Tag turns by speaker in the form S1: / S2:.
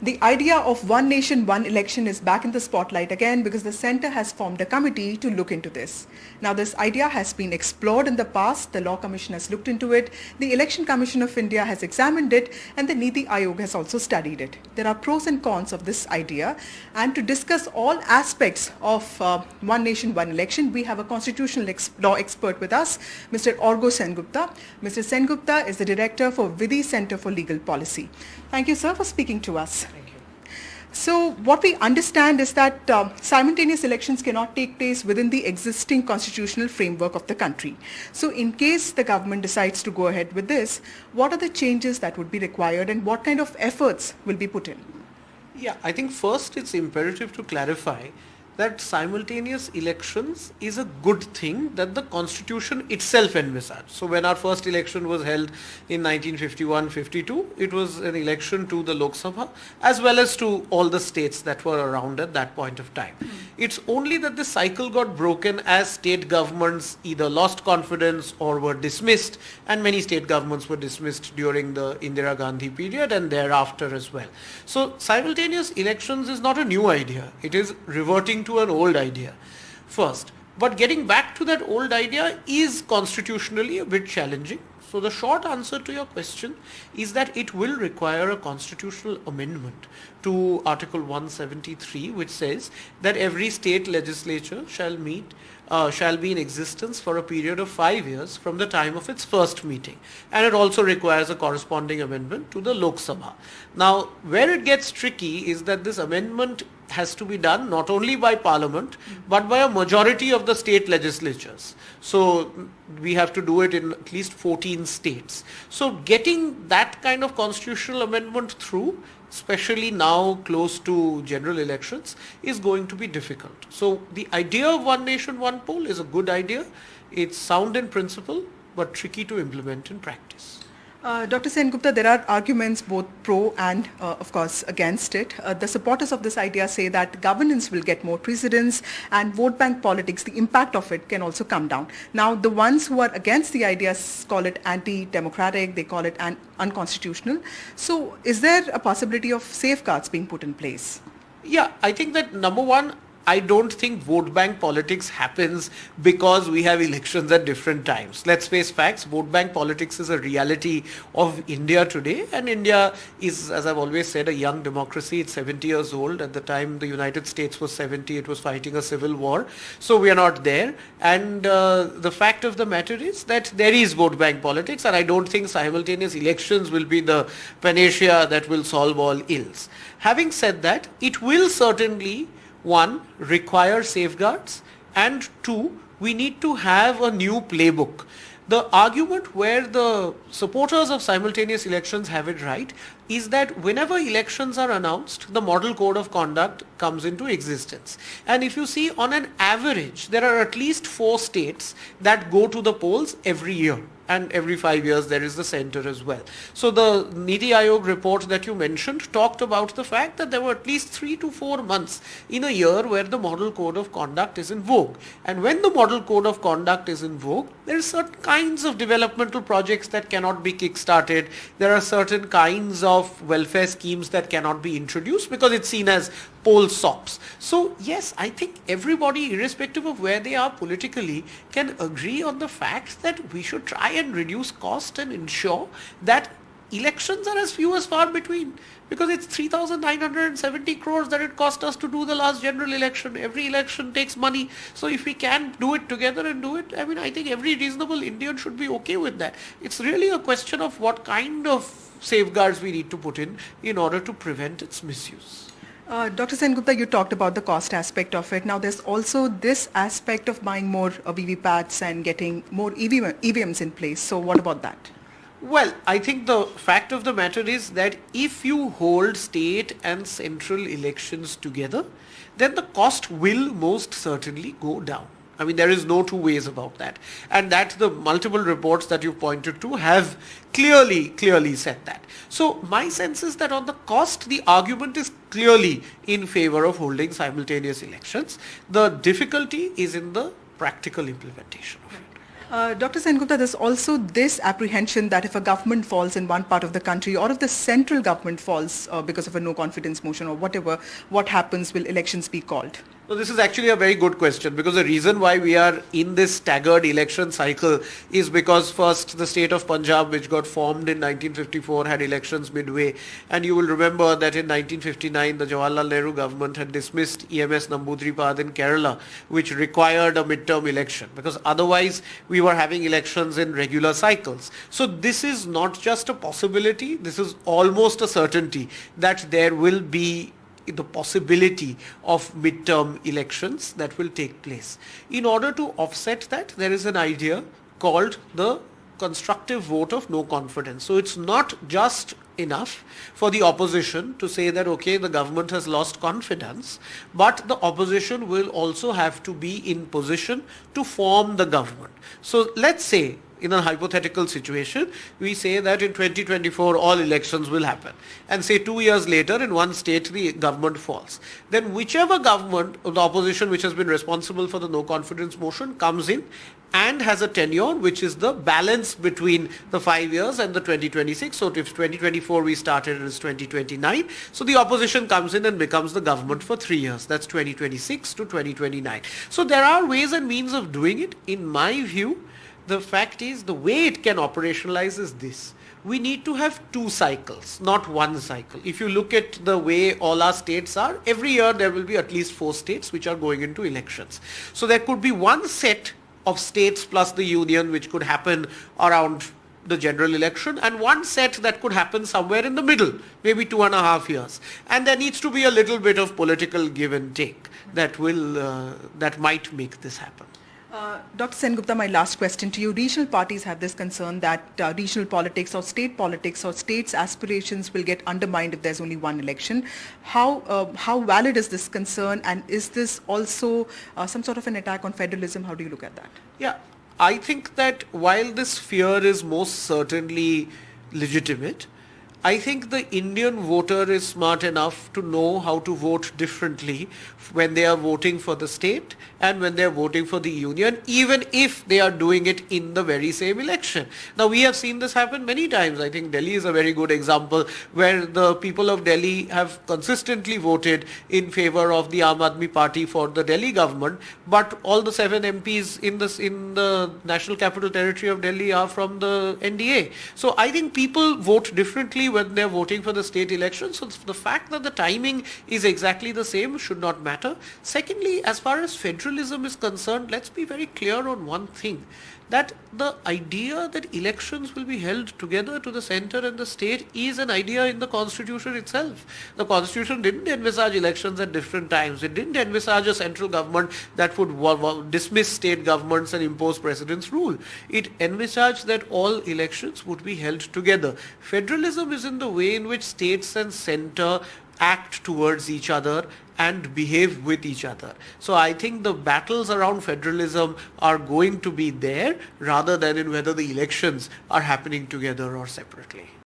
S1: The idea of one nation, one election is back in the spotlight again because the centre has formed a committee to look into this. Now this idea has been explored in the past, the Law Commission has looked into it, the Election Commission of India has examined it, and the Niti Aayog has also studied it. There are pros and cons of this idea, and to discuss all aspects of one nation, one election, we have a constitutional law expert with us, Mr. Arghya Sengupta. Mr. Sengupta is the Director for Vidhi Centre for Legal Policy. Thank you, sir, for speaking to us.
S2: Thank you.
S1: So what we understand is that simultaneous elections cannot take place within the existing constitutional framework of the country. So in case the government decides to go ahead with this, what are the changes that would be required and what kind of efforts will be put in?
S2: Yeah, I think first it's imperative to clarify that simultaneous elections is a good thing that the constitution itself envisaged. So when our first election was held in 1951-52, it was an election to the Lok Sabha as well as to all the states that were around at that point of time. It's only that the cycle got broken as state governments either lost confidence or were dismissed, and many state governments were dismissed during the Indira Gandhi period and thereafter as well. So simultaneous elections is not a new idea. It is reverting to an old idea first. But getting back to that old idea is constitutionally a bit challenging. So the short answer to your question is that it will require a constitutional amendment to Article 173, which says that every state legislature shall be in existence for a period of 5 years from the time of its first meeting. And it also requires a corresponding amendment to the Lok Sabha. Now, where it gets tricky is that this amendment has to be done not only by Parliament, but by a majority of the state legislatures. So we have to do it in at least 14 states. So getting that kind of constitutional amendment through, especially now close to general elections, is going to be difficult. So the idea of one nation, one poll is a good idea. It's sound in principle, but tricky to implement in practice.
S1: Dr. Sengupta, there are arguments both pro and, of course, against it. The supporters of this idea say that governance will get more precedence and vote bank politics, the impact of it can also come down. Now, the ones who are against the idea call it anti-democratic, they call it unconstitutional. So is there a possibility of safeguards being put in place?
S2: Yeah, I think that number one, I don't think vote bank politics happens because we have elections at different times. Let's face facts, vote bank politics is a reality of India today, and India is, as I've always said, a young democracy. It's 70 years old. At the time the United States was 70, it was fighting a civil war. So we are not there, and the fact of the matter is that there is vote bank politics, and I don't think simultaneous elections will be the panacea that will solve all ills. Having said that, it will certainly, one, require safeguards, and two, we need to have a new playbook. The argument where the supporters of simultaneous elections have it right is that whenever elections are announced, the model code of conduct comes into existence. And if you see, on an average, there are at least 4 states that go to the polls every year. And every 5 years there is the center as well. So the Niti Aayog report that you mentioned talked about the fact that there were at least 3 to 4 months in a year where the model code of conduct is in vogue. And when the model code of conduct is in vogue, there are certain kinds of developmental projects that cannot be kick-started. There are certain kinds of welfare schemes that cannot be introduced because it's seen as poll sops. So yes, I think everybody, irrespective of where they are politically, can agree on the fact that we should try and reduce cost and ensure that elections are as few as far between, because it's 3,970 crores that it cost us to do the last general election. Every election takes money. So if we can do it together and do it, I mean, I think every reasonable Indian should be okay with that. It's really a question of what kind of safeguards we need to put in order to prevent its misuse.
S1: Dr. Sengupta, you talked about the cost aspect of it. Now there's also this aspect of buying more VVPATs and getting more EVMs in place. So what about that?
S2: Well, I think the fact of the matter is that if you hold state and central elections together, then the cost will most certainly go down. I mean, there is no two ways about that. And that the multiple reports that you pointed to have clearly said that. So my sense is that on the cost, the argument is clearly in favor of holding simultaneous elections. The difficulty is in the practical implementation of it.
S1: Dr. Sengupta, there's also this apprehension that if a government falls in one part of the country, or if the central government falls because of a no confidence motion or whatever, what happens? Will elections be called?
S2: So this is actually a very good question, because the reason why we are in this staggered election cycle is because first the state of Punjab, which got formed in 1954, had elections midway, and you will remember that in 1959 the Jawaharlal Nehru government had dismissed EMS Namboodiripad in Kerala, which required a midterm election, because otherwise we were having elections in regular cycles. So this is not just a possibility, this is almost a certainty that there will be the possibility of midterm elections that will take place. In order to offset that, there is an idea called the constructive vote of no confidence. So it's not just enough for the opposition to say that, okay, the government has lost confidence, but the opposition will also have to be in position to form the government. So let's say, in a hypothetical situation, we say that in 2024 all elections will happen, and say 2 years later in one state the government falls. Then whichever government of the opposition which has been responsible for the no confidence motion comes in and has a tenure which is the balance between the 5 years and the 2026. So if 2024 we started, it is 2029. So the opposition comes in and becomes the government for 3 years. That's 2026 to 2029. So there are ways and means of doing it. In my view, the fact is, the way it can operationalize is this. We need to have 2 cycles, not 1 cycle. If you look at the way all our states are, every year there will be at least 4 states which are going into elections. So there could be one set of states plus the union which could happen around the general election, and one set that could happen somewhere in the middle, maybe 2.5 years. And there needs to be a little bit of political give and take that might make this happen.
S1: Dr. Sengupta, my last question to you. Regional parties have this concern that regional politics or states' aspirations will get undermined if there's only one election. How valid is this concern, and is this also some sort of an attack on federalism? How do you look at that?
S2: Yeah, I think that while this fear is most certainly legitimate, I think the Indian voter is smart enough to know how to vote differently when they are voting for the state and when they are voting for the union, even if they are doing it in the very same election. Now, we have seen this happen many times. I think Delhi is a very good example, where the people of Delhi have consistently voted in favor of the Aam Aadmi Party for the Delhi government, but all the 7 MPs in the National Capital Territory of Delhi are from the NDA. So I think people vote differently when they're voting for the state election. So the fact that the timing is exactly the same should not matter. Secondly, as far as federalism is concerned, let's be very clear on one thing, that the idea that elections will be held together to the center and the state is an idea in the constitution itself. The constitution didn't envisage elections at different times. It didn't envisage a central government that would dismiss state governments and impose president's rule. It envisaged that all elections would be held together. Federalism is in the way in which states and center act towards each other and behave with each other. So I think the battles around federalism are going to be there rather than in whether the elections are happening together or separately.